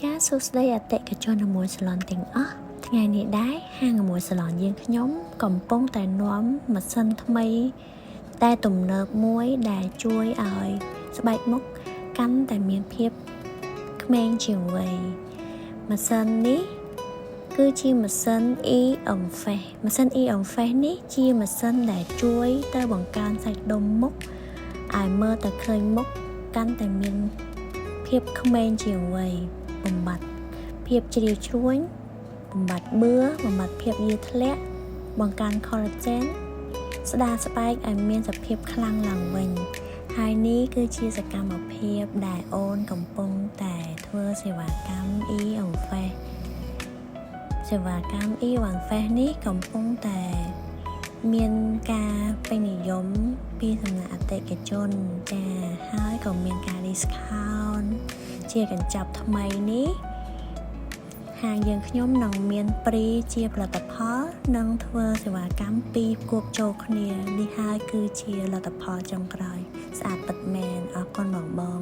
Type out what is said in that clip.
ចាសួស្តីអតិថិជនមួយសាឡនទាំងអស់ថ្ងៃនេះដែរហាងមួយសាឡនយើងខ្ញុំកំពុងតែនាំម៉ាស៊ីនថ្មីតែទំនើបមួយដែលជួយឲ្យស្បែកមុខកាន់តែមានភាពក្មេងជាងវ័យម៉ាស៊ីននេះគឺជាម៉ាស៊ីន EM Face ម៉ាស៊ីន EM Face នេះជាម៉ាស៊ីនដែលជួយទៅបង្កើនសាច់ដុំមុខឲ្យមើលទៅឃើញមុខកាន់តែមានភាពក្មេងជាងវ័យបំបត្តិភាពជ្រីវជ្រួញបំបត្តិបឿបំបត្តិភាពយាធ្លាក់បង្កើន collagen ស្ដារស្បែកឲ្យមានសភាពខ្លាំងឡើងវិញហើយនេះគឺជាសកម្មភាពដែលអូនកំពុងតែធ្វើសេវាកម្ម EM Face សេវាកម្ម EM Face នេះកំពុងតែមានការពេញនិយមពីសំណាក់អតិថិជនចាហើយក៏មានការ discount ជាកញ្ចប់ថ្មីនេះហាងយើងខ្ញុំនឹងមានព្រីជាផលិតផលនិងធ្វើសេវាកម្មពីរគួបចូលគ្នានេះហើយគឺជាលទ្ធផលចុងក្រោយស្អាតពិតមែនអរគុណបង